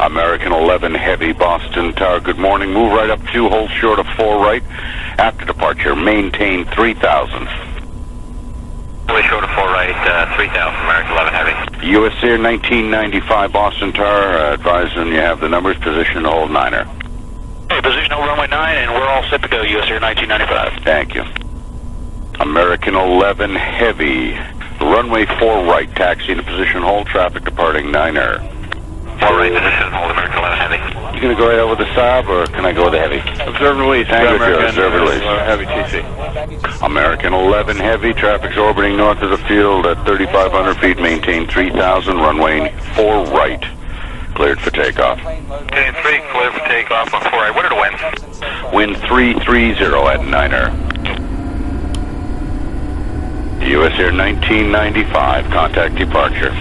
American 11 Heavy, Boston Tower, good morning. Move right up 2, hold short of 4 right. After departure, maintain 3,000. Way short of 4 right, 3,000, American 11 Heavy. US Air 1995, Boston Tower, advising you have the numbers, position hold 9er. Hey, position hold runway 9, and we're all set to go, US Air 1995. Thank you. American 11 Heavy, runway 4 right, taxi to position hold, traffic departing 9er. 4 right, position hold, American 11 Heavy. You gonna go right over the Saab, or can I go with the Heavy? Observe and release. Thank you, observe and release. Heavy TC. American 11 Heavy, traffic's orbiting north of the field at 3,500 feet, maintain 3,000, runway 4 right, cleared for takeoff. Okay, 3, cleared for takeoff on 4 right. What are the winds? Wind 330 at 9er. US Air 1995, contact departure.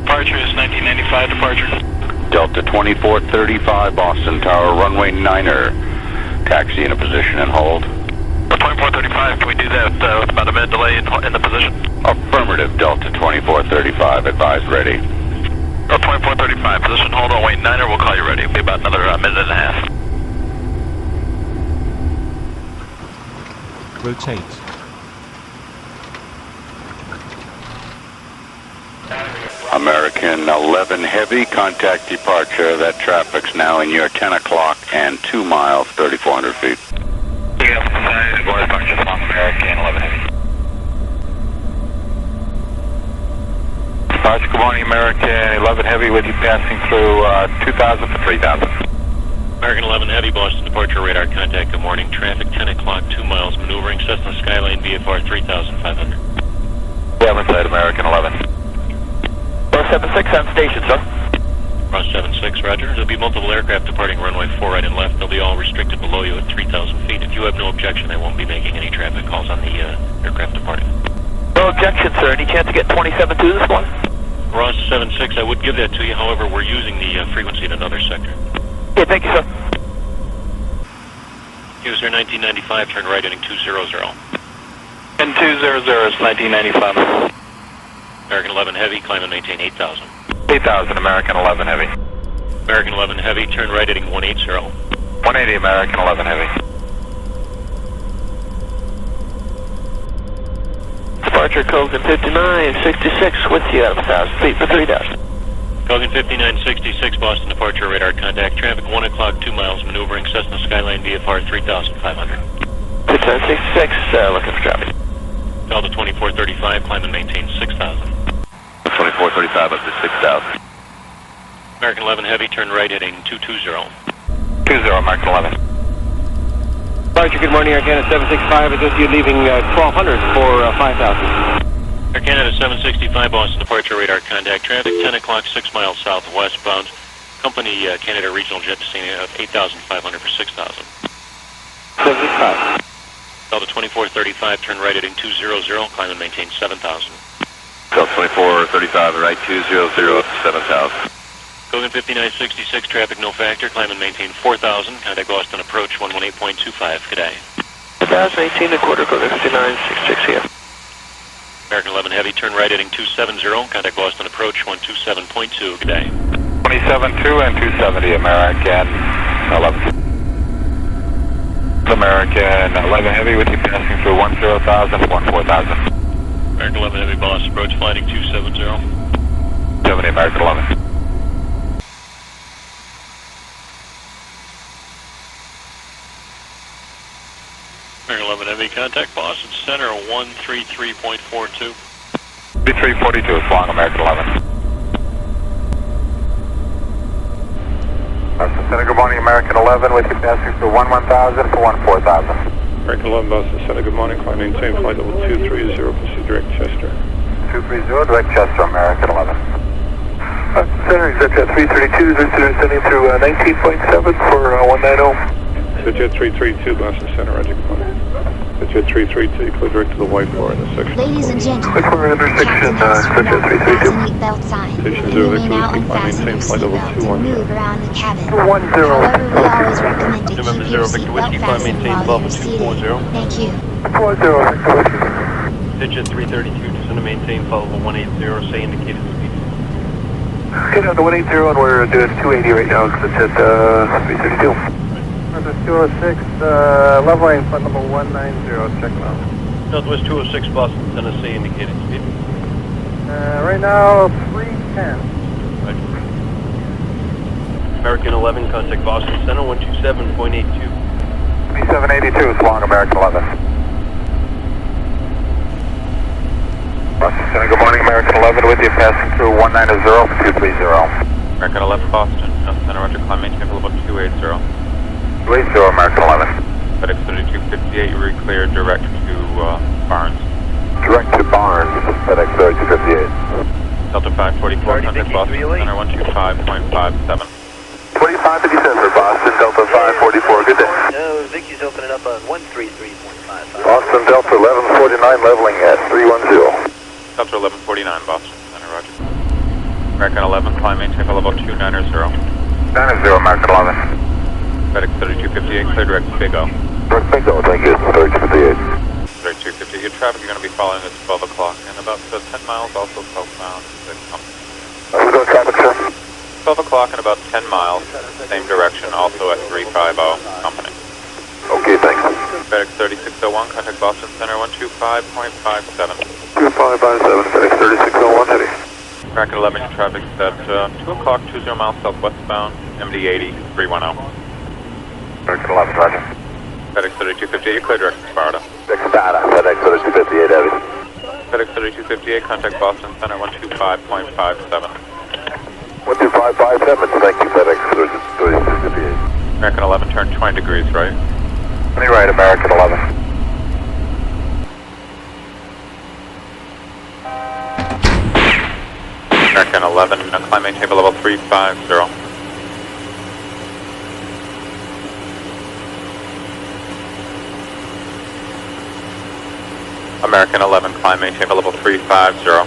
Departure is 1995 departure. Delta 2435, Boston Tower, runway 9er. Taxi in a position and hold. 2435, can we do that with about a minute delay in the position? Affirmative, Delta 2435, advise ready. 2435, position hold on wait 9er, we'll call you ready. It'll be about another minute and a half. Rotate. American 11 Heavy, contact departure. That traffic's now in your 10 o'clock and 2 miles, 3,400 feet. Yeah, departure from American 11 Heavy. Departure, good morning, American 11 Heavy with you passing through 2,000 for 3,000. American 11 Heavy, Boston departure radar contact, good morning. Traffic 10 o'clock, 2 miles, maneuvering Cessna Skyline VFR 3,500. Yeah, inside American 11. 76 on station, sir. Cross 76, roger. There'll be multiple aircraft departing runway 4 right and left. They'll be all restricted below you at 3,000 feet. If you have no objection, I won't be making any traffic calls on the aircraft departing. No objection, sir. Any chance to get 27-2 this one? Cross 76, I would give that to you. However, we're using the frequency in another sector. Yeah, thank you, sir. US Air 1995, turn right heading 200. And 200 is 1995. American 11 Heavy, climb and maintain 8,000. 8,000, American 11 Heavy. American 11 Heavy, turn right heading 180. 180, American 11 Heavy. Departure Kogan 5966 with you at 1,000 feet for 3,000. Kogan 5966, Boston departure radar contact. Traffic 1 o'clock, 2 miles, maneuvering Cessna Skyline VFR 3,500. 5966, looking for traffic. Delta 2435, climb and maintain 6,000. 2435 up to 6,000. American 11 Heavy, turn right heading 220. 20, American 11. Departure, good morning, Air Canada 765. Is this you leaving 1,200 for 5,000? Air Canada 765, Boston departure radar contact. Traffic 10 o'clock, 6 miles southwestbound. Company Canada Regional Jet descending of 8,500 for 6,000. 765. Delta 2435, turn right heading 200, climb and maintain 7,000. Delta 2435, right 200 up to 7,000. Kogan 5966, traffic no factor, climb and maintain 4,000. Contact Boston approach 118.25, good day. 2018 and quarter, Kogan 5966 here. American 11 Heavy, turn right heading 270, contact Boston approach 127.2, good day. 27-2 and 270, American 11. American 11 Heavy with you passing through 10,000 to 14,000. American 11 Heavy, Boss, approach flighting 270. 70, American 11. American 11 Heavy, contact Boston Center 133.42. 3342 is long, American 11. Boston Center, good morning, American 11 with you passing through 11,000 to 14,000. American 11, Boston Center, good morning. Climb maintain flight level 230, proceed direct Chester. 230, direct Chester, American 11. Center, is that Jet 332, is sending through 19.7 for 190. So Jet 332, Boston Center, roger, good morning. So Jet 332, clear direct to the white bar in the section. Ladies and gentlemen, Which one intersection, Jet 332? belt sign. Station You 0, remain out and climb fasten your maintain flight level seatbelt and 210. move around the cabin. 10. However, we always recommend to keep November your 0, Victor seatbelt Whiskey, climb fastened maintain while level you're seated. 240. Thank you. 40, Victor Whiskey. Digit 332, descend to maintain, follow 180, say indicated speed. Okay, down to 180 and we're doing 280 right now because it's at 332. Northwest 206, leveling flight level 190, checking out. Northwest 206, Boston, Tennessee, indicating speed. Right now, 310. American 11, contact Boston Center, 127.82. 3782 is long, American 11. Boston Center, good morning, American 11 with you, passing through 190 for 230. American 11 Boston, Center, Roger, climb maintain level 280. 280, American 11. FedEx 3258, you re-clear direct to Barnes. Direct to Barnes, FedEx 3258. Delta 544, contact Boston Center, 125.57. 2557 for Boston, Delta 544, good day. No, Vicky's opening up on 133.55. Boston, Delta 1149, leveling at 310. Delta 1149, Boston Center, Roger. American 11, climb maintain level 290. 90, American 11. FedEx 3258, clear direct to Big O. Direct Bingo, thank you, 3258. 3258, your traffic you're going to be following is 12 o'clock and about 10 miles, also southbound. Let's go traffic, sir. 12 o'clock and about 10 miles, same direction, also at 350 company. Okay, thanks. FedEx 3601, contact Boston Center, 125.57. 2557, FedEx 3601, heading. American 11, your traffic's at 2 o'clock, 20 miles southwestbound, MD 80, 310. American 11, roger. FedEx 3258, you're clear direct to Sparta. Dextata, FedEx 3258, heavy. FedEx 3258, contact Boston Center, 125.57. 12557, thank you, FedEx 3258. American 11, turn 20 degrees right. 20 right, American 11. American 11, climb maintain level 350. American 11, climb maintain level 350.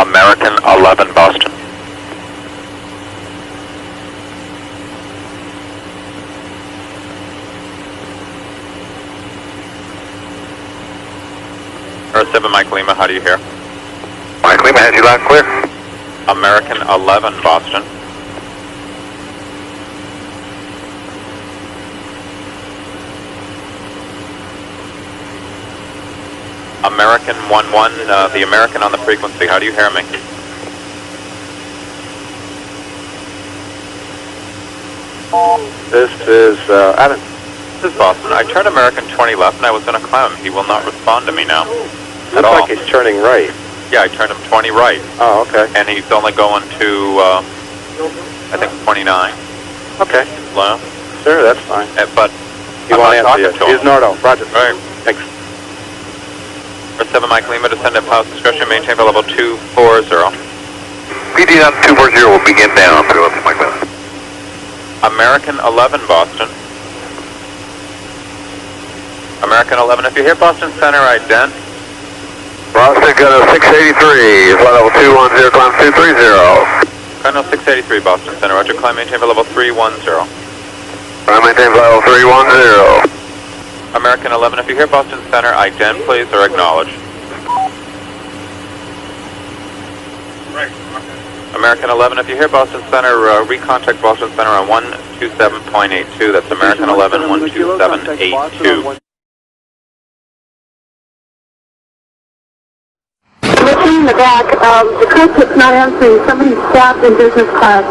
American 11, Boston. Earth 7, Mike Lima, how do you hear? Mike Lima has you loud and clear. American 11, Boston. American 11, the American on the frequency, how do you hear me? This is Adam. This is Boston. I turned American 20 left and I was going to climb him. He will not respond to me now. Looks like he's turning right. Yeah, I turned him 20 right. Oh, okay. And he's only going to, I think 29. Okay. Low. Sure, that's fine. But He I'm won't not answer you. talking to him. He's Nardo. Roger. Right. Thanks. Earth 7, Mike Lima, descend at Palace Discretion, maintain for level 240. PD on 240 will begin down through Mike Lima. American 11, Boston. American 11, if you hear Boston Center, ident. Boston, got a 683, flight level 210, climb 230. Cardinal 683, Boston Center, roger, climb maintain for level 310. Climb maintain flight level 310. American 11, if you hear Boston Center, ident please, or acknowledge. American 11, if you hear Boston Center, recontact Boston Center on 127.82. That's American 11, 127.82. Looking in the back, the cockpit's not answering. Somebody's stabbed in business class.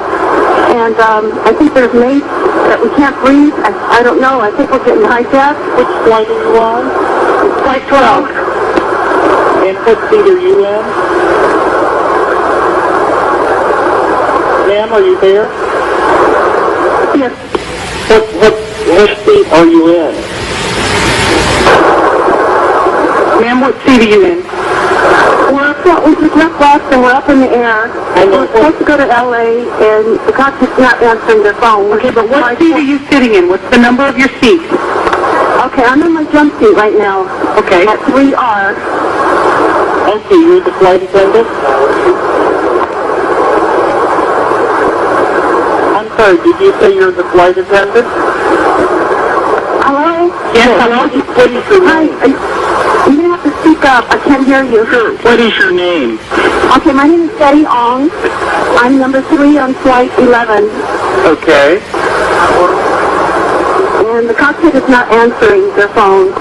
And I think there's mates that we can't breathe. I don't know. I think we're getting hijacked. Which flight are you on? Flight 12. And what seat are you in? Ma'am, are you there? Yes. What seat are you in? Ma'am, what seat are you in? We just left Boston, we're up in the air, and we're supposed to go to LA, and the cockpit's not answering their phone. Okay, but what seat are you sitting in? What's the number of your seat? Okay, I'm in my jump seat right now. Okay. At 3R. Okay, you're the flight attendant? I'm sorry, did you say you're the flight attendant? Hello? Yes, hello? What is your name? Hi, you're going to have to speak up. I can't hear you. What is your name? Okay, my name is Betty Ong. I'm number 3 on flight 11. Okay. And the cockpit is not answering their phone.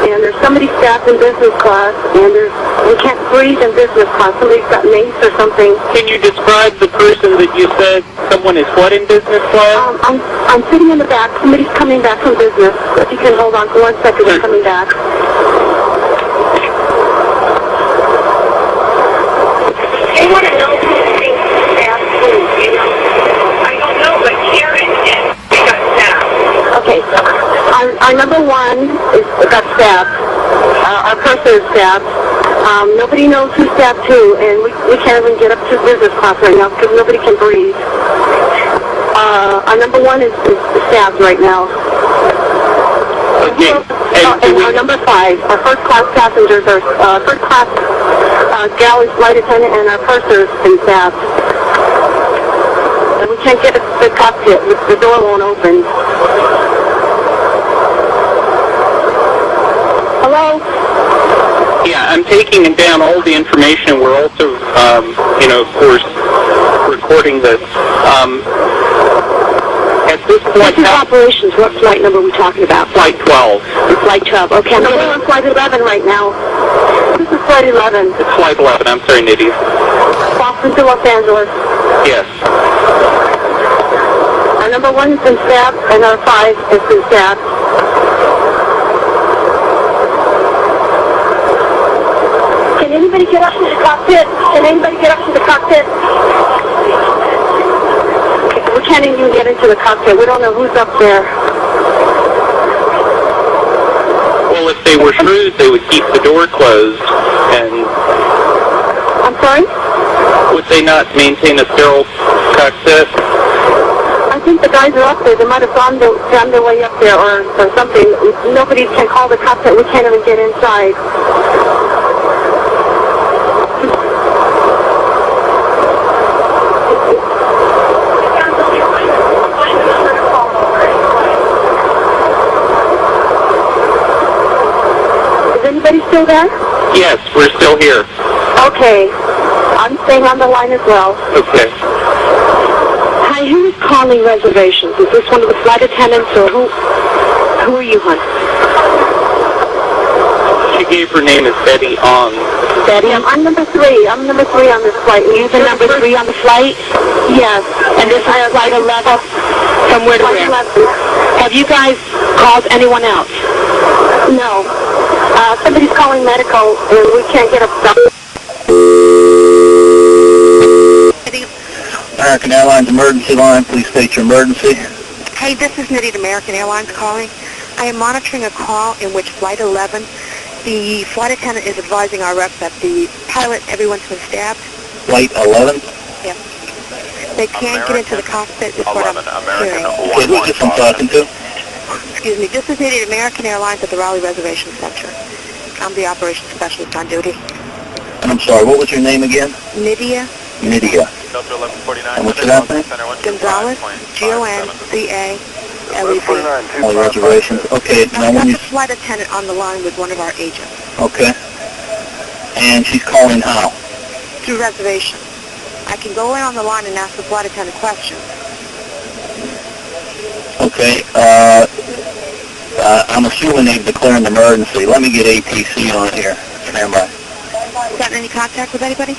And there's somebody strapped in business class, and we can't breathe in business class. Somebody's got mace or something. Can you describe the person that you said someone is what in business class? I'm sitting in the back. Somebody's coming back from business. If you can hold on for 1 second, they're coming back. They want to know who thinks fast food, you know? I don't know, but Karen did. We got stabbed. Okay. Our number 1 got stabbed. Our purser is stabbed. Nobody knows who stabbed who, and we can't even get up to business class right now because nobody can breathe. Our number 1 is stabbed right now. Okay. And our number 5, our first class passengers are first class gal is flight attendant, and our purser has been stabbed. And we can't get the cockpit. The door won't open. Hello? Yeah, I'm taking down all the information. We're also, of course, recording this. At this point, this is operations. What flight number are we talking about? Flight 12. Flight 12. Okay, I'm on flight 11 right now. This is flight 11. It's flight 11. I'm sorry, Nydia. Boston to Los Angeles. Yes. Our number 1 has been stabbed, and our 5 has been stabbed. Can anybody get up to the cockpit? Can anybody get up to the cockpit? We can't even get into the cockpit. We don't know who's up there. Well, if they were shrews, they would keep the door closed. And I'm sorry? would they not maintain a sterile cockpit? I think the guys are up there. They might have found their way up there or something. Nobody can call the cockpit. We can't even get inside. Is anybody still there? Yes, we're still here. Okay. I'm staying on the line as well. Okay. Hi, who is calling reservations? Is this one of the flight attendants, or who are you, hon? She gave her name as Betty Ong. Betty? I'm number 3. I'm number 3 on this flight. You're the number 3 on the flight? Yes. And this is flight 11? From where to where? 11. Have you guys called anyone else? No. Somebody's calling medical, and we can't get a stop. American Airlines emergency line, please state your emergency. Hey, this is Nitty at American Airlines calling. I am monitoring a call in which Flight 11, the flight attendant is advising our rep that the pilot, everyone's been stabbed. Flight 11? Yes. They can't get into the cockpit, is what I'm hearing. Okay, who's this I'm talking to? Excuse me, this is Nitty at American Airlines at the Raleigh Reservation Center. I'm the operations specialist on duty. And I'm sorry, what was your name again? Nydia. Nydia. And what's your last name? Gonzalez, Gonzalez. All reservations. Okay, Now now we when got you... the flight attendant on the line with one of our agents. Okay. And she's calling how? Through reservation. I can go in on the line and ask the flight attendant questions. Okay, I'm assuming they've declared an emergency. Let me get ATC on here. Stand by. Gotten any contact with anybody?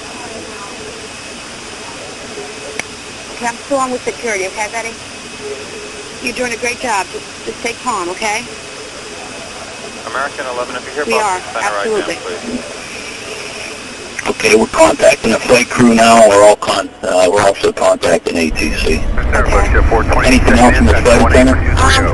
Okay, I'm still on with security, okay, Betty? You're doing a great job. Just stay calm, okay? American 11, if you're here, We are, Boston Center absolutely. right now, please. Okay, we're contacting the flight crew now. We're also contacting ATC. Anything else from the flight attendant?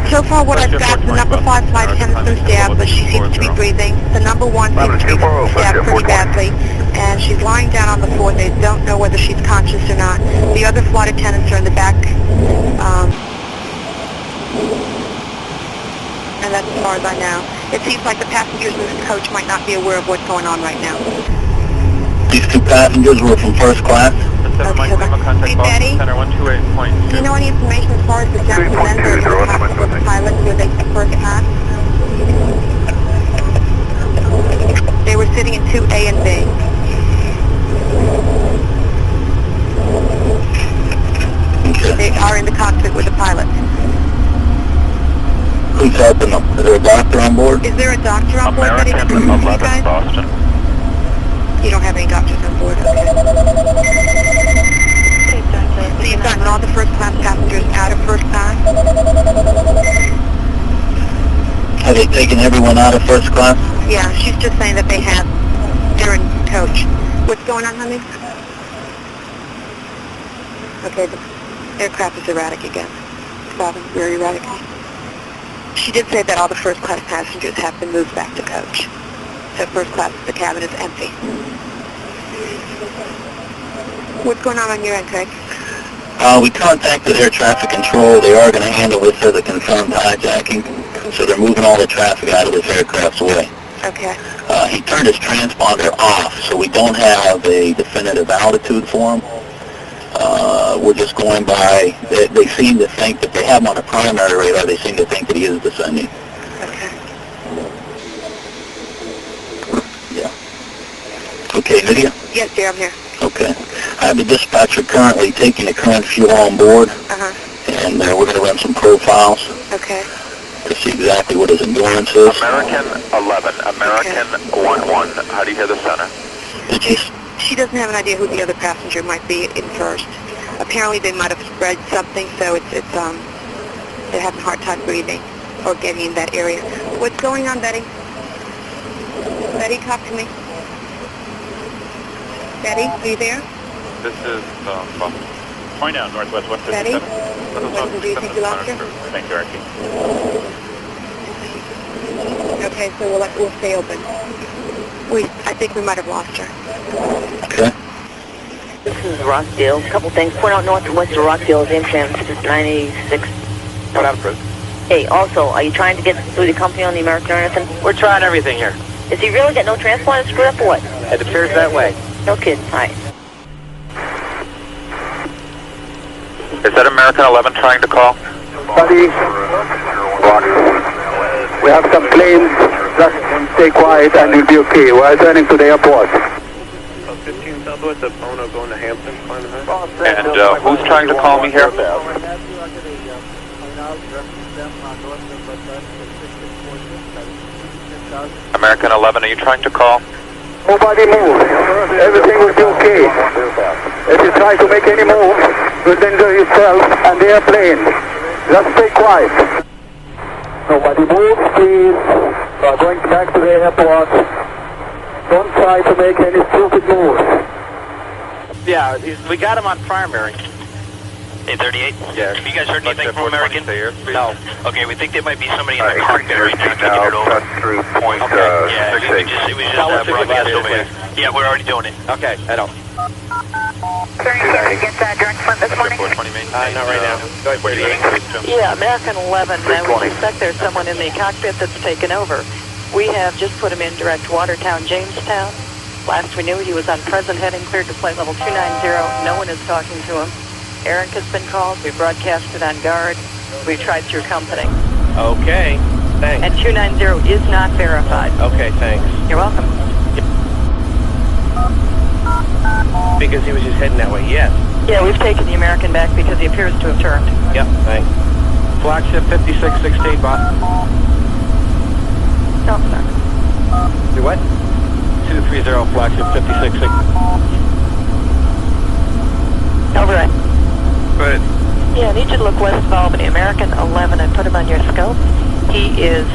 So far what I've got, the number 5 flight attendant's been stabbed, but she seems to be breathing. The number 1 seems to be stabbed pretty badly, and she's lying down on the floor. They don't know whether she's conscious or not. The other flight attendants are in the back, and that's as far as I know. It seems like the passengers in this coach might not be aware of what's going on right now. These 2 passengers were from first class? Okay, hey, Betty, do you know any information as far as the gentleman or the pilot who they first class? They were sitting in 2A and B. They are in the cockpit with the pilot. Who's helping them? Is there a doctor on board? Is there a doctor on board? American 11 Boston. You don't have any doctors on board, okay. So you've gotten all the first class passengers out of first class? Have they taken everyone out of first class? Yeah, she's just saying that they have. They're in coach. What's going on, honey? Okay, the aircraft is erratic again. Bobbing, very erratic. She did say that all the first class passengers have been moved back to coach. So first class, the cabin is empty. What's going on your end, Craig? We contacted air traffic control. They are going to handle this as a confirmed hijacking. So they're moving all the traffic out of this aircraft's way. Okay. He turned his transponder off, so we don't have a definitive altitude for him. We're just going by, they seem to think that they have him on a primary radar, they seem to think that he is descending. Okay. Yeah. Okay, Lydia? Yes, dear, I'm here. Okay. I have the dispatcher currently taking the current fuel on board. Uh-huh. And we're going to run some profiles. Okay. To see exactly what his endurance is. American 11, American 11. How do you hear the center? Did you? She doesn't have an idea who the other passenger might be in first. Apparently they might have spread something, so they're having a hard time breathing or getting in that area. What's going on, Betty? Betty, talk to me. Betty, are you there? This is Point out northwest 157. Betty? Weston, do you think you lost her? Thank you, Archie. Okay, so we'll stay open. I think we might have lost her. Okay. This is Rockdale. A couple things. Point out northwest of Rockdale is inbound 96. What happened, Chris? Hey, also, are you trying to get through the company on the American or anything? We're trying everything here. Is he really got no transponder screwed up or what? It appears that way. No kidding. Hi. Is that American 11 trying to call? Buddy, we have some planes. Just stay quiet and you'll be okay. We're turning to the airport. 15 Southwest of Bono going to Hampton. And who's trying to call me here? American 11, are you trying to call? Nobody move. Everything will be okay. If you try to make any move, you'll injure yourself and the airplane. Just stay quiet. Nobody move, please. We are going back to the airport. Don't try to make any stupid moves. Yeah, we got him on primary. 838? Yeah. Have you guys heard anything from American? No. Okay, we think there might be somebody in the cockpit right now taking it over. Through point Yeah, it was just broadcast over here. Yeah, we're already doing it. Okay, I don't. Sir, you guys get direct flight this morning? 420 main. Not right now. Go ahead, Yeah, American 11. We suspect there's someone in the cockpit that's taken over. We have just put him in direct Watertown, Jamestown. Last we knew, he was on present heading cleared to flight level 290. No one is talking to him. Eric has been called. We broadcasted on guard. We tried through company. Okay, thanks. And 290 is not verified. Okay, thanks. You're welcome. Because he was just heading that way, yes. Yeah, we've taken the American back because he appears to have turned. Yep, thanks. Flagship 5616, Boston. No, sir. Do what? 230, flagship 5616. Over it. Good. Yeah, I need you to look west of Albany. American 11, I put him on your scope. He is,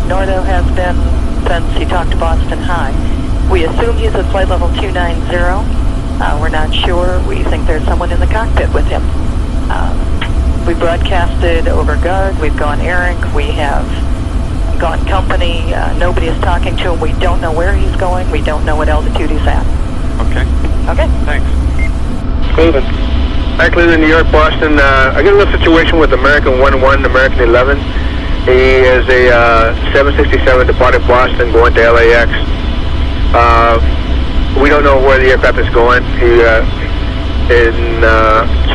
Nordo has been since he talked to Boston High. We assume he's at flight level 290. We're not sure. We think there's someone in the cockpit with him. We broadcasted over guard. We've gone Eric. We have gone company. Nobody is talking to him. We don't know where he's going. We don't know what altitude he's at. Okay. Okay. Thanks. Moving. Back in New York, Boston. I got a little situation with American 11, American 11. He is a 767 departed Boston going to LAX. We don't know where the aircraft is going. He is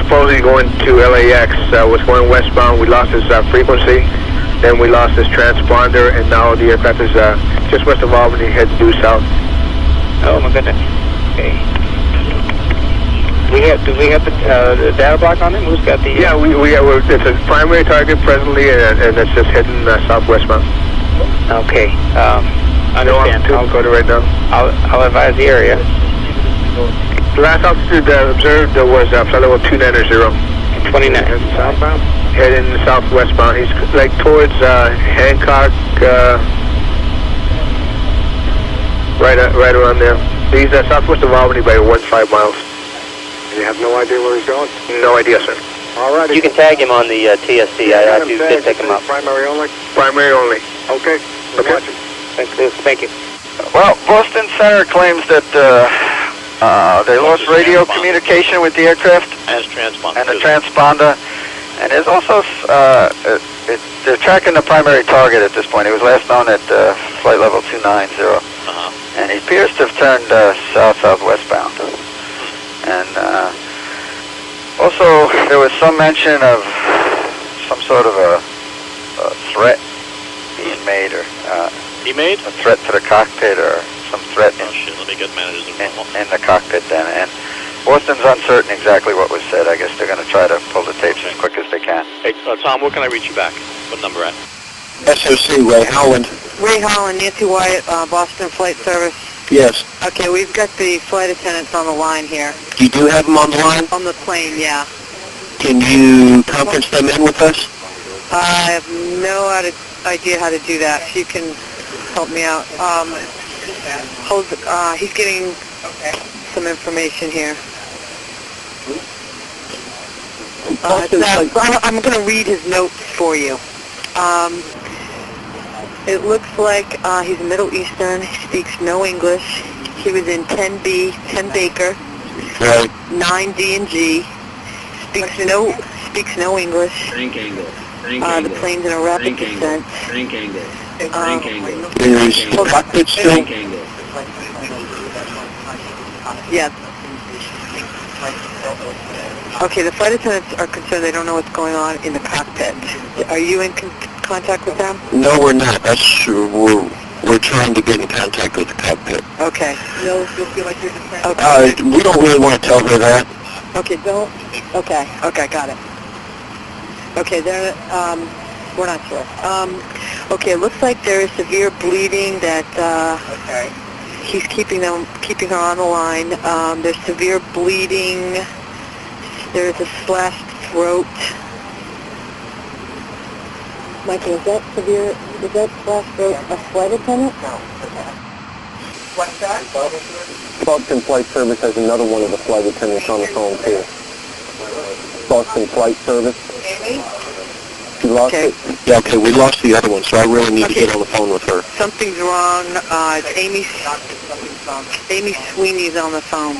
supposedly going to LAX. Was going westbound. We lost his frequency. Then we lost this transponder, and now the aircraft is just west of Albany, heading due south. Oh my goodness. Okay. Do we have the data block on him? Who's got the? Yeah, it's a primary target presently, and it's just heading southwestbound. Okay. Understand. No altitude right now. I'll advise the area. The last altitude observed was flight level 290. 29. Heading southbound. Heading southwestbound. He's like towards Hancock, right around there. He's southwest of Albany by 15 miles. You have no idea where he's going? No idea, sir. All right. You can tag him on the TSC. I did pick him up. Primary only? Primary only. Okay. Okay. Thank you. Well, Boston Center claims that they lost radio communication with the aircraft As transponder. and the transponder. And there's also, they're tracking the primary target at this point. He was last known at flight level 290. And he appears to have turned south-southwestbound. And also, there was some mention of some sort of a threat being made, or a threat to the cockpit, or some threat Oh shit, let me get managers in the cockpit then. And Boston's uncertain exactly what was said. I guess they're going to try to pull the tapes as quick as they can. Hey, Tom, where can I reach you back? What number at? SOC, Ray Howland. Ray Holland, Nancy Wyatt, Boston Flight Service. Yes. Okay, we've got the flight attendants on the line here. You do have them on the line? On the plane, yeah. Can you conference them in with us? I have no idea how to do that. If you can help me out. He's getting some information here. I'm going to read his notes for you. It looks like he's Middle Eastern. He speaks no English. He was in 10B, 10 Baker, right. 9 D and G. Speaks no English. The plane's in a rapid descent. Is cockpit still? Yeah. Okay, the flight attendants are concerned they don't know what's going on in the cockpit. Are you in contact with them? No, we're not. We're trying to get in contact with the cockpit. Okay. You'll feel like you're just okay. We don't really want to tell her that. Okay, don't. Okay, got it. Okay, we're not sure. Okay, it looks like there is severe bleeding that he's keeping her on the line. There's severe bleeding. There's a slashed throat. Michael, is that slashed throat a flight attendant? No. What's that? Boston Flight Service has another one of the flight attendants on the phone too. Boston Flight Service. Amy? You lost it? Yeah, okay, we lost the other one, so I really need to get on the phone with her. Something's wrong. It's Amy Sweeney's on the phone.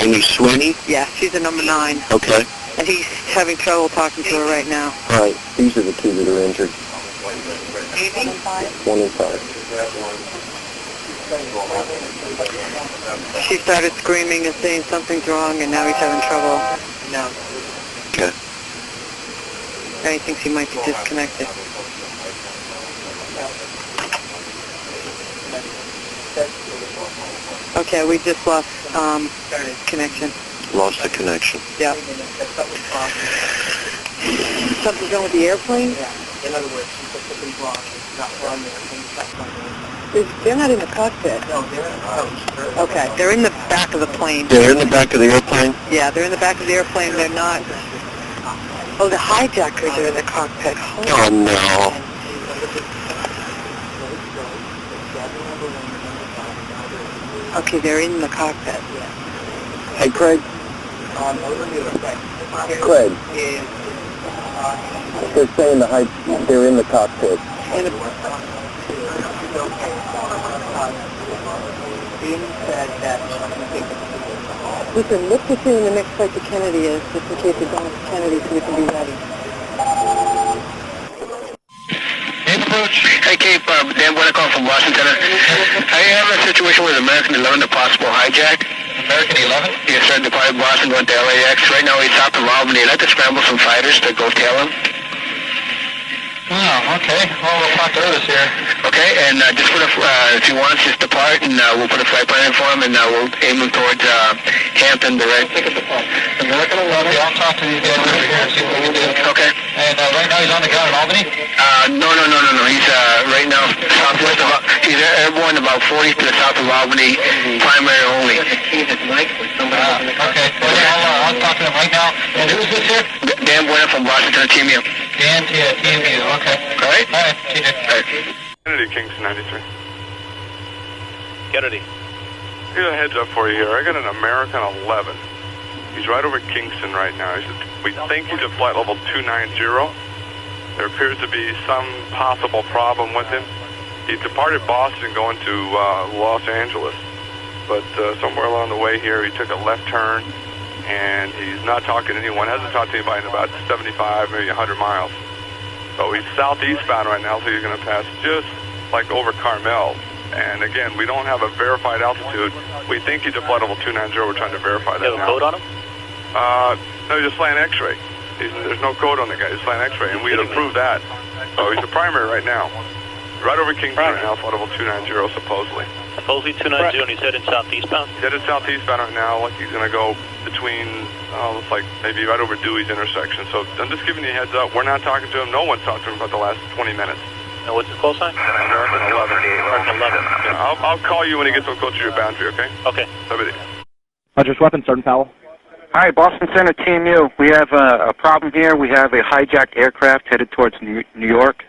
Amy Sweeney? Yeah, she's a number 9. Okay. And he's having trouble talking to her right now. All right, these are the two that are injured. 1 and 5. She started screaming and saying something's wrong, and now he's having trouble. No. Okay. And he thinks he might be disconnected. Okay, we just lost connection. Lost the connection. Yeah. Something's wrong with the airplane? In other words, something's wrong. They're not in the cockpit. No, they're in the coach. Okay, they're in the back of the plane. They're in the back of the airplane? Yeah, they're in the back of the airplane. They're not. Oh, the hijackers are in the cockpit. Oh, no. Okay, they're in the cockpit. Hey, Craig. Craig. They're saying they're in the cockpit. Listen, look to see when the next flight to Kennedy is, just in case they're going to Kennedy so we can be ready. Hey, Cape, Dan Winnicott from Boston Center. I have a situation with American 11, a possible hijack. American 11? Yes, sir, departed Boston, going to LAX. Right now he's south of Albany. I'd like to scramble some fighters to go tail him. Oh, okay. Well, we'll talk to Otis here. Okay, and just put a, if you want, just depart, and we'll put a flight plan in for him, and we'll aim him towards Hampton direct. American 11. Okay, I'll talk to these guys over here and see what we can do. Okay. And right now he's on the ground in Albany? No. He's right now southwest of, he's airborne about 40 to the south of Albany, primary only. Okay. Well, yeah, I'll talk to him right now. And who's this here? Dan Bueno from Washington, TMU. Dan, TMU, okay. All right? All right, TJ. All right. Kennedy, Kingston 93. Kennedy. Here's a heads up for you here. I got an American 11. He's right over Kingston right now. We think he's at flight level 290. There appears to be some possible problem with him. He departed Boston going to Los Angeles, but somewhere along the way here he took a left turn, and he's not talking to anyone, hasn't talked to anybody in about 75, maybe 100 miles. So he's southeastbound right now, so he's going to pass just like over Carmel. And again, we don't have a verified altitude. We think he's at flight level 290. We're trying to verify that now. You have a code on him? No, he's just flying X-ray. There's no code on the guy. He's flying X-ray, and we had approved that. So he's a primary right now. Right over Kingston right now, flight level 290, supposedly. Supposedly 290, and he's heading southeastbound? He's headed southeastbound right now, like he's going to go between, looks like maybe right over Dewey's intersection. So I'm just giving you a heads up. We're not talking to him. No one's talked to him about the last 20 minutes. And what's the call sign? American 11. American 11. Yeah, I'll call you when he gets closer to your boundary, okay? Okay. Hunter's weapon, Sergeant Powell. Hi, Boston Center, TMU. We have a problem here. We have a hijacked aircraft headed towards New York,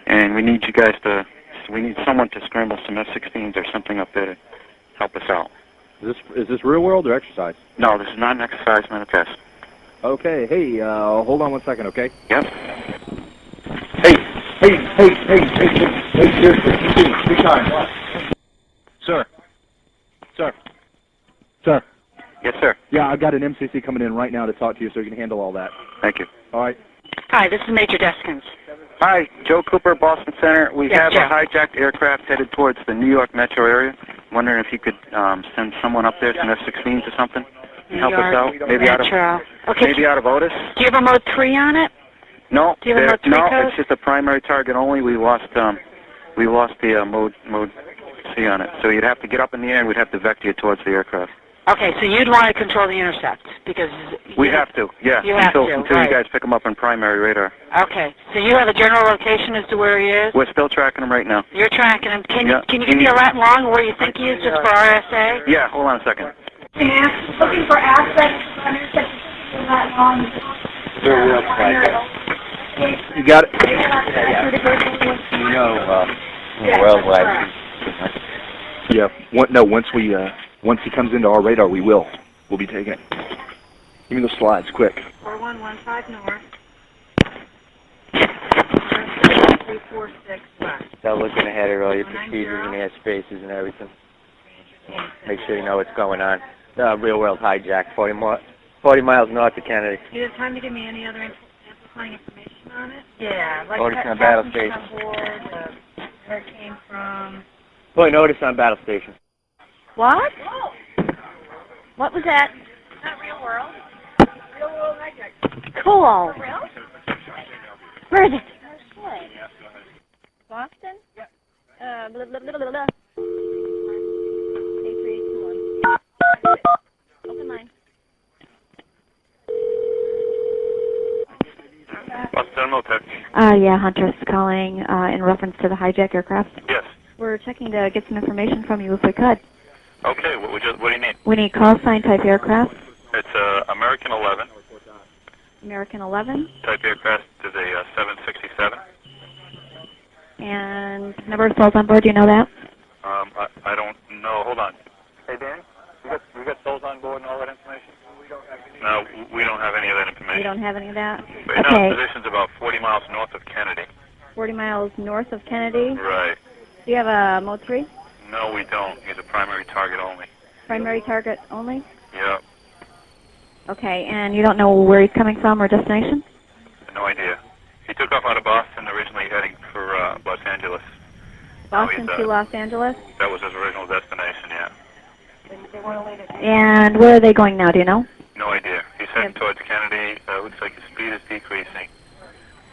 and we need you guys to, we need someone to scramble some F-16s or something up there to help us out. Is this real world or exercise? No, this is not an exercise, not a test. Okay, hey, hold on 1 second, okay? Yep. Hey, seriously, big time. Sir. Yes, sir. Yeah, I've got an MCC coming in right now to talk to you so you can handle all that. Thank you. All right. Hi, this is Major Deskins. Hi, Joe Cooper, Boston Center. We have Joe. a hijacked aircraft headed towards the New York metro area. Wondering if you could send someone up there, some F-16s or something, and help us out. Maybe out of Otis. Do you have a mode 3 on it? No, Do you have a mode 3 code? It's just a primary target only. We lost the mode C on it. So you'd have to get up in the air, and we'd have to vector you towards the aircraft. Okay, so you'd want to control the intercept because we have to, yeah. You have until right. you guys pick him up on primary radar. Okay, so you have a general location as to where he is. We're still tracking him right now. You're tracking him. Can you give me a lat long where you think he is, just for RSA? Yeah, hold on a second. Looking for aspects in that long. You got it? Worldwide. Yeah. Once he comes into our radar, we'll be taking it. Give me those slides, quick. 4115 north. 346 west. Start looking ahead at all your procedures and air spaces and everything. Make sure you know what's going on. Real world hijack, 40 miles north of Kennedy. Do you have time to give me any other amplifying information on it? Yeah, like Notice on battle station. Where it came from. Boy, notice on battle station. What? What was that? Not real world. Real world hijack. Cool. For real? Where is it? Boston? Yeah. Blah, blah, blah, blah, blah. 8381. Open line. Boston Militech. Yeah, Hunter's calling in reference to the hijack aircraft. Yes. We're checking to get some information from you if we could. Okay, what do you need? We need call sign type aircraft. It's American 11. American 11. Type aircraft is a 767. And number of souls on board, do you know that? I don't know. Hold on. Hey, Dan, you got souls on board and all that information? No, we don't have any of that information. You don't have any of that? But okay. The position's about 40 miles north of Kennedy. 40 miles north of Kennedy? Right. Do you have a mode 3? No, we don't. He's a primary target only. Primary target only? Yeah. Okay, and you don't know where he's coming from or destination? No idea. He took off out of Boston, originally heading for Los Angeles. Boston to Los Angeles? That was his original destination, yeah. And where are they going now, do you know? No idea. He's heading towards Kennedy. Looks like his speed is decreasing.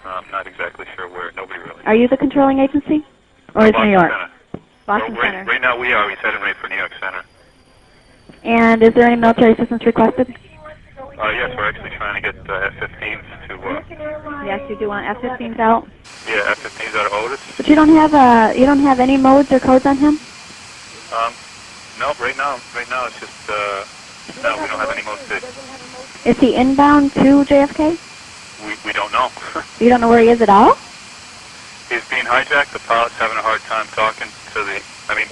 I'm not exactly sure where. Nobody really. Are you the controlling agency? Or is New York? Center. Boston well, Center. Right now we are. He's heading right for New York Center. And is there any military assistance requested? Yes, we're actually trying to get F-15s to... Yes, you do want F-15s out? Yeah, F-15s out of Otis. But you don't have any modes or codes on him? No, right now it's just, no, we don't have any modes. Is he inbound to JFK? We don't know. You don't know where he is at all? He's being hijacked. The pilot's having a hard time talking to the... I mean,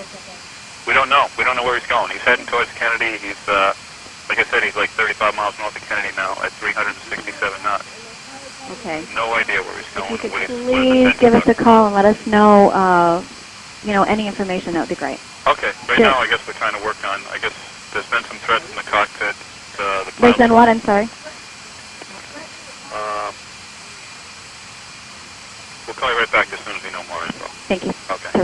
we don't know. We don't know where he's going. He's heading towards Kennedy. He's, like I said, he's like 35 miles north of Kennedy now at 367 knots. Okay. No idea where he's going. If you could please give us a call and let us know, any information, that would be great. Okay. Right now, I guess we're trying to work on, I guess there's been some threats in the cockpit. There's been what? I'm sorry. We'll call you right back as soon as we know more info. Thank you. Okay.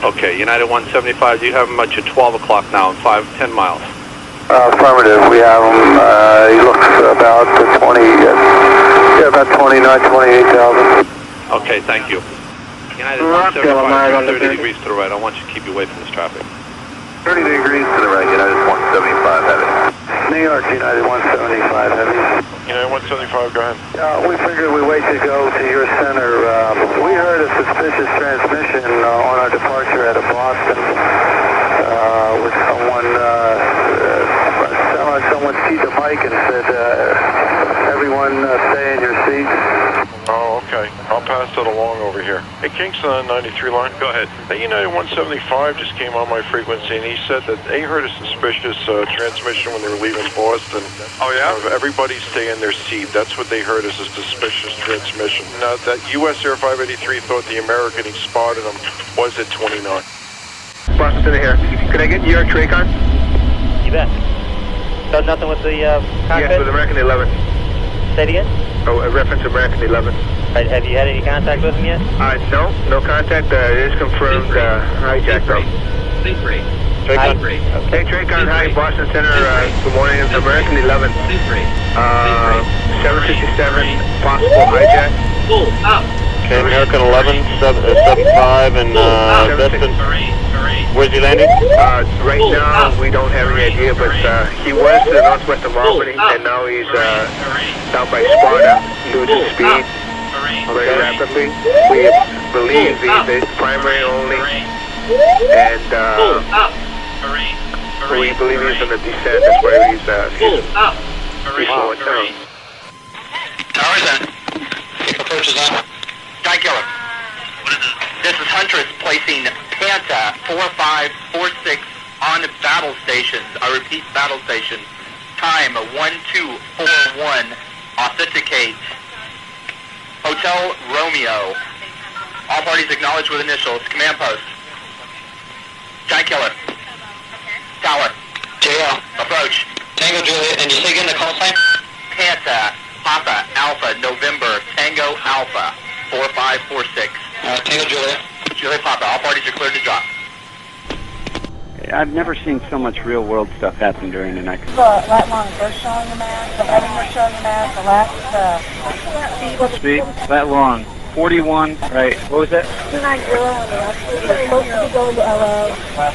Okay, United 175, do you have him at your 12 o'clock now in 10 miles? Affirmative, we have him, he looks about 28,000. Okay, thank you. United 175, 30 degrees to the right. I want you to keep you away from this traffic. 30 degrees to the right, United 175 heavy. New York, United 175 heavy. United 175, go ahead. We figured we wait to go to your center. We heard a suspicious transmission on our departure out of Boston with someone keyed the mic and said, everyone stay in your seats. Oh, okay. I'll pass that along over here. Hey, Kingston on 93 line. Go ahead. Hey, United 175 just came on my frequency, and he said that they heard a suspicious transmission when they were leaving Boston. Oh, yeah? Everybody stay in their seat. That's what they heard as a suspicious transmission. Now, that US Air 583 thought the American he spotted him was at 29. Boston Center here. Can I get New York Tracon? You bet. Does nothing with the cockpit? Yes, with American 11. Say it again? Oh, a reference American 11. Right, have you had any contact with him yet? No contact. It is confirmed hijack though. Tracon. Hey, Tracon, hi, Boston Center. Good morning. American 11. 767, possible hijack. Okay, American 11, 75, and Destin. Where's he landing? Right now, we don't have any idea, but he was to the northwest of Albany, and now he's down by Sparta, losing speed very rapidly. We believe he's primary only, and we believe he's on the descent. That's why he's slowing down. Towers on. Approach is on. Sky Killer. This is Huntress placing Panta 4546 on battle stations. I repeat, battle stations. Time 1241. Authenticate. Hotel Romeo. All parties acknowledged with initials. Command post. Sky Killer. Tower. JL. Approach. Tango Juliet. And you say again the call sign? Panta Papa Alpha November Tango Alpha 4546. Tango Juliet. Juliet Papa, all parties are cleared to drop. I've never seen so much real-world stuff happen during the night. The lat long first showing the mass, the heading was showing the mass, the last Speed, that long. 41, right, what was that? 290 on the left. We're supposed to be going to LA.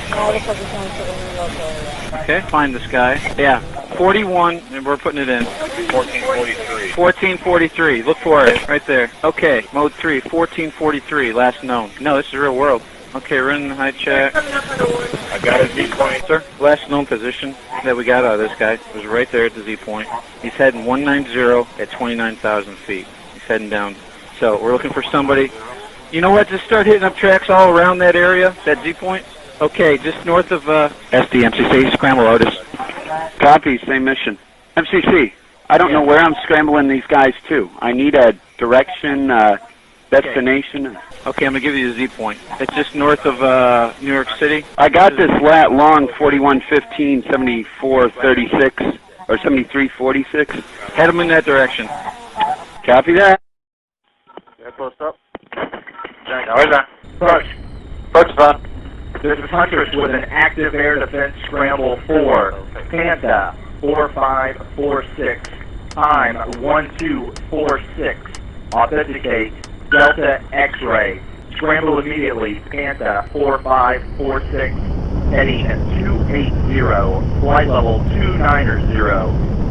Now looks like we're going to the New York area. Okay, find this guy. Yeah, 41, and we're putting it in. 1443. 1443, look for it, right there. Okay, mode 3, 1443, last known. No, this is real world. Okay, we're in the high check. I got a Z-point. Sir, last known position that we got out of this guy was right there at the Z-point. He's heading 190 at 29,000 feet. He's heading down. So we're looking for somebody. You know what? Just start hitting up tracks all around that area, that Z-point. Okay, just north of SD, MCC, scramble Otis. Copy, same mission. MCC, I don't know where I'm scrambling these guys to. I need a direction, destination. Okay, I'm going to give you the Z-point. It's just north of New York City. I got this lat long 4115, 7436, or 7346. Head them in that direction. Copy that. Yeah, close up. Where's that? Approach spot. This is Huntress with an active air defense scramble 4. Panda 4546. time 1246. Authenticate Delta X-ray. Scramble immediately. Panta 4546. Heading 280. Flight level 290.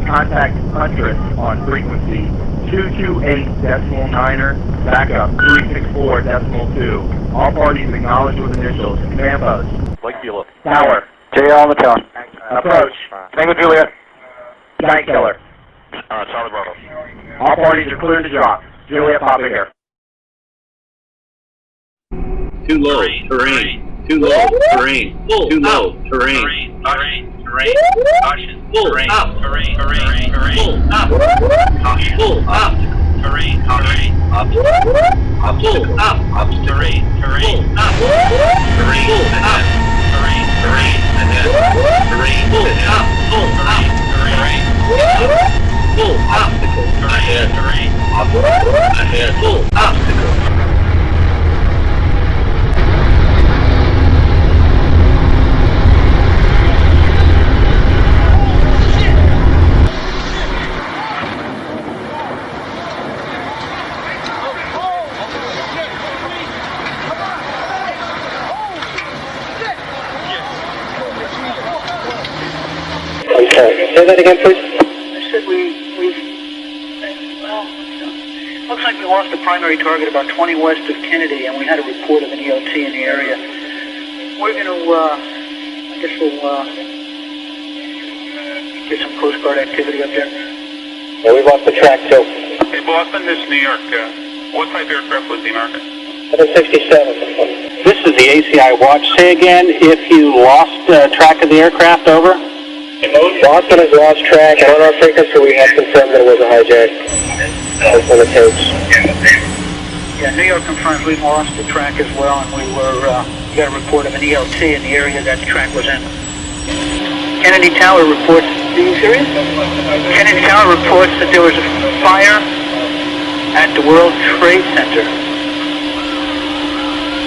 Contact Huntress on frequency 228.9er. Backup 364.2. All parties acknowledged with initials. Command post. Lake Beulah. Tower. JL on the tower. Approach. Tango Juliet. Night killer. Solid Bravo. All parties are cleared to drop. Juliet, pop in here. Too low, terrain. Too low, terrain. Too low, terrain. Caution. Terrain. Up. Terrain. Pull up. Caution. Pull up. Terrain. Caution. Obstacle. Pull up. Terrain. Terrain. Up. Terrain. Up. Terrain. Terrain. Terrain. Pull up. Pull up. Terrain. Pull obstacle. Terrain. Terrain. Ahead. Pull obstacle. Say that again, please. I said looks like we lost the primary target about 20 west of Kennedy, and we had a report of an EOT in the area. We're going to, I guess we'll get some Coast Guard activity up there. Yeah, we lost the track too. Hey, Boston, this is New York. What type of aircraft was the American? 767. This is the ACI watch. Say again, if you lost track of the aircraft, over? Boston has lost track, and on our frequency we have confirmed that it was a hijack. That's on the tapes. Yeah, New York confirms we've lost the track as well, and we got a report of an ELT in the area that the track was in. Kennedy Tower reports, are you serious? Kennedy Tower reports that there was a fire at the World Trade Center.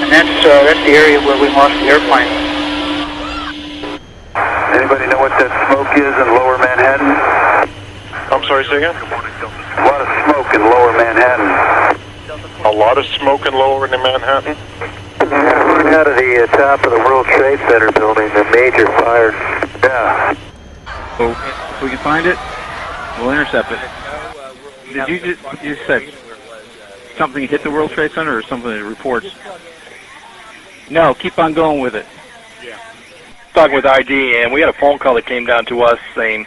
And that's the area where we lost the airplane. Anybody know what that smoke is in lower Manhattan? I'm sorry, say again? A lot of smoke in lower Manhattan. A lot of smoke in lower Manhattan? Coming out of the top of the World Trade Center building, a major fire. Yeah. So if we can find it, we'll intercept it. Did you said something hit the World Trade Center or something that reports? No, keep on going with it. Talking with ID, and we had a phone call that came down to us saying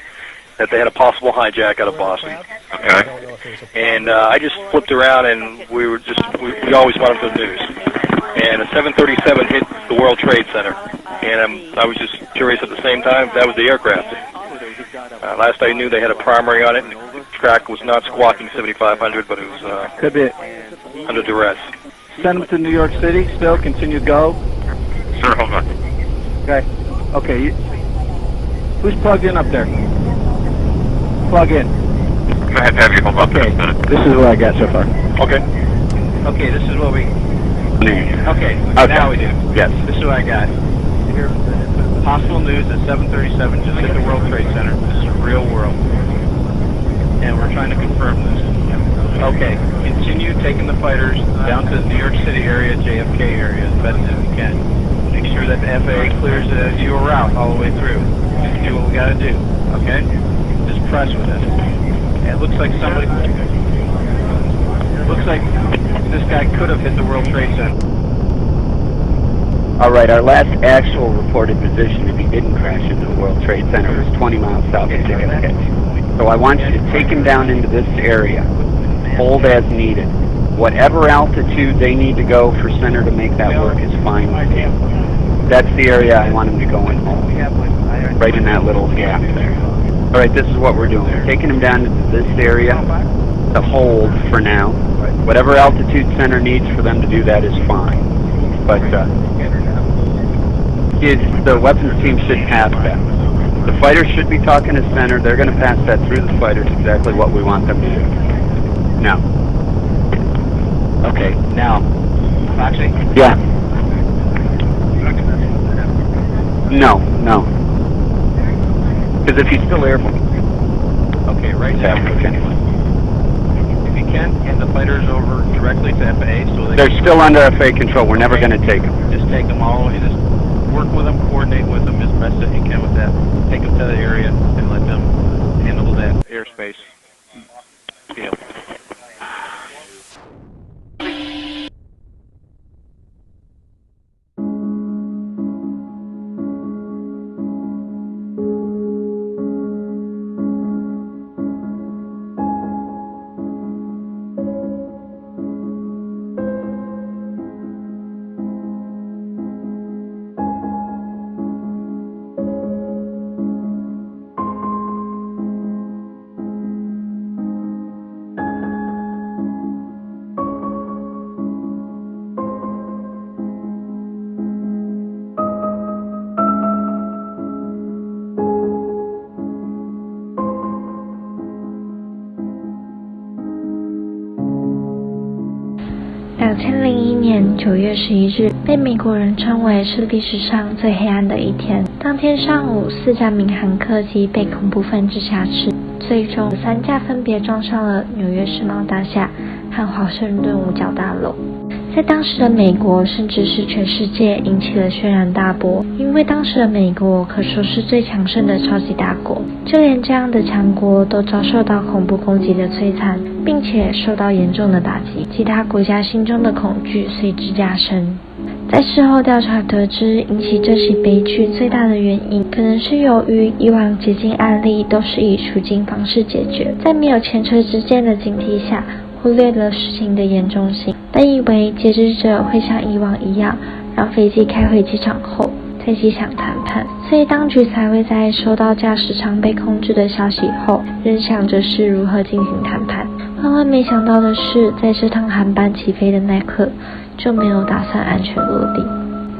that they had a possible hijack out of Boston. Okay. And I just flipped around, and we always wanted the news. And a 737 hit the World Trade Center, and I was just curious at the same time if that was the aircraft. Last I knew, they had a primary on it, and the track was not squawking 7,500, but it was could be under duress. Send them to New York City. Still continue to go. Sure, hold on. Okay. Okay, who's plugged in up there? Plug in. Go ahead, have you hold on. Okay, this is what I got so far. Okay. Okay, this is what we... Okay, now we do. Yes. This is what I got. Here, possible news that 737 just hit the World Trade Center. This is real world. And we're trying to confirm this. Okay, continue taking the fighters down to the New York City area, JFK area, as best as we can. Make sure that the FAA clears your route all the way through. Just do what we got to do, okay? Just press with it. It looks like somebody... It looks like this guy could have hit the World Trade Center. All right, our last actual reported position, if he didn't crash into the World Trade Center, was 20 miles south of JFK. So I want you to take him down into this area. Hold as needed. Whatever altitude they need to go for center to make that work is fine with me. That's the area I want him to go in, right in that little gap there. All right, this is what we're doing. We're taking him down into this area to hold for now. Whatever altitude center needs for them to do that is fine. But the weapons team should pass that. The fighters should be talking to center. They're going to pass that through the fighters, exactly what we want them to do. Now. Okay, now. Foxy? Yeah. No. Because if he's still airborne. Okay, right now. If you can, hand the fighters over directly to FAA so they're still under FAA control. We're never going to take them. Just take them all and just work with them, coordinate with them as best as you can with that. Take them to the area and let them handle that airspace deal.2001年9月11日被美国人称为是历史上最黑暗的一天。当天上午，4架民航客机被恐怖分子挟持，最终3架分别撞上了纽约世贸大厦和华盛顿五角大楼。在当时的美国，甚至是全世界引起了轩然大波，因为当时的美国可说是最强盛的超级大国，就连这样的强国都遭受到恐怖攻击的摧残，并且受到严重的打击，其他国家心中的恐惧随之加深。在事后调查得知，引起这起悲剧最大的原因，可能是由于以往接近案例都是以处境方式解决，在没有前车之鉴的警惕下，忽略了事情的严重性，本以为截肢者会像以往一样让飞机开回机场后在机场谈判，所以当局才会在收到驾驶舱被控制的消息后仍想着是如何进行谈判。万万没想到的是，在这趟航班起飞的那刻就没有打算安全落地。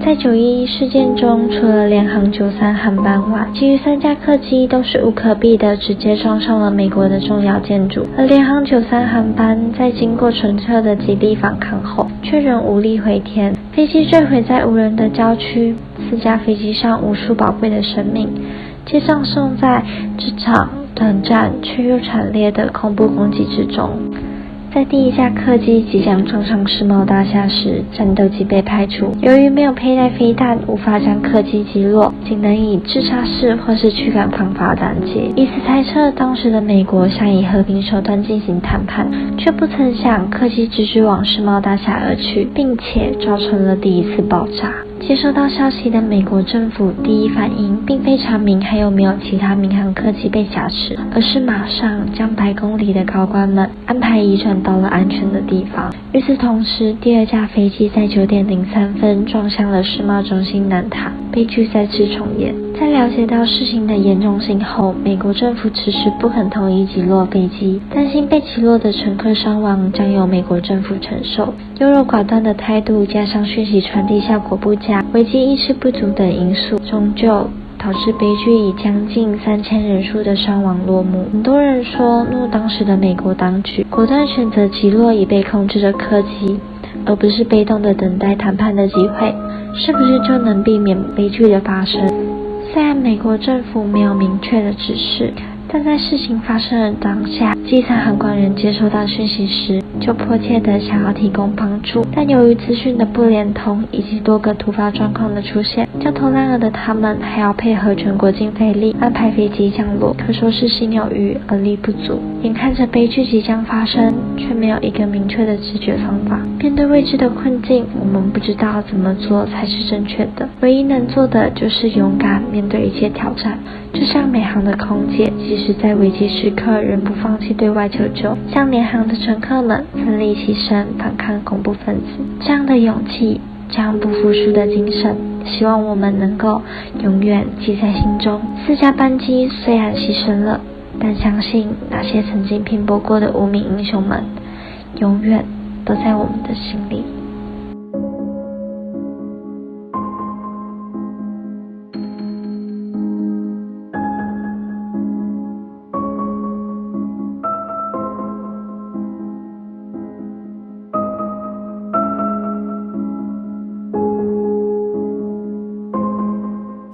在911事件中，除了联航93航班外，其余3架客机都是无可避的直接撞上了美国的重要建筑，而联航93航班在经过纯澈的极力反抗后，却仍无力回天，飞机坠毁在无人的郊区，4架飞机上无数宝贵的生命，皆葬送在这场短暂却又惨烈的恐怖攻击之中。在第1架客机即将撞上世贸大厦时，战斗机被排除，由于没有佩戴飞弹，无法将客机击落，仅能以自杀式或是驱赶方法拦截，以此猜测当时的美国想以和平手段进行谈判，却不曾想客机直直往世贸大厦而去，并且造成了第1次爆炸。接收到消息的美国政府第一反应并非查明还有没有其他民航客机被挟持，而是马上将白宫里的高官们安排移转到了安全的地方。与此同时，第2架飞机在9点03分撞向了世贸中心南塔，悲剧再次重演。在了解到事情的严重性后，美国政府迟迟不肯同意击落飞机，担心被击落的乘客伤亡将由美国政府承受。优柔寡断的态度加上讯息传递效果不佳、危机意识不足等因素，终究导致悲剧以将近3000人数的伤亡落幕。很多人说怒当时的美国当局果断选择击落已被控制的客机，而不是被动的等待谈判的机会，是不是就能避免悲剧的发生？虽然美国政府没有明确的指示，但在事情发生的当下，机舱航管人接收到讯息时就迫切地想要提供帮助，但由于资讯的不连通以及多个突发状况的出现，焦头烂额的他们还要配合全国经费力安排飞机降落，可说是心有余而力不足。眼看着悲剧即将发生，却没有一个明确的解决方法。面对未知的困境，我们不知道怎么做才是正确的，唯一能做的就是勇敢面对一切挑战。就像美航的空姐，即使在危机时刻仍不放弃对外求救，像联航的乘客们奋力牺牲反抗恐怖分子，这样的勇气，这样不服输的精神，希望我们能够永远记在心中。4架班机虽然牺牲了，但相信那些曾经拼搏过的无名英雄们，永远都在我们的心里。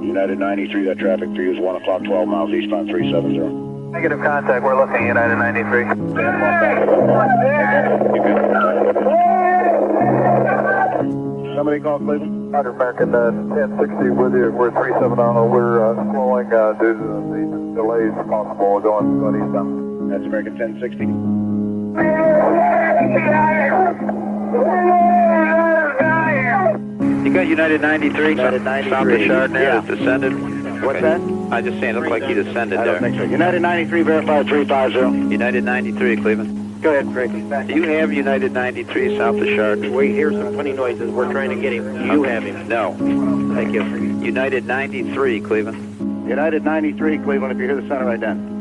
United 93, that traffic for you is 1 o'clock, 12 miles eastbound 370. Negative contact, we're looking United 93. Somebody call Cleveland. Roger, American 1060 with you. We're 370. We're slowing due to the delays possible going eastbound. That's American 1060. You got United 93? United 93. South of Chardonnay, Yeah. has descended. What's that? I just saying, it looked like he descended I there. don't think so. United 93, verify 350. United 93, Cleveland. Go ahead, Frankie. Do you have United 93 south of Chardonnay? We hear some funny noises. We're trying to get him. Do you have him? No. Thank you. United 93, Cleveland. United 93, Cleveland, if you hear the center right then.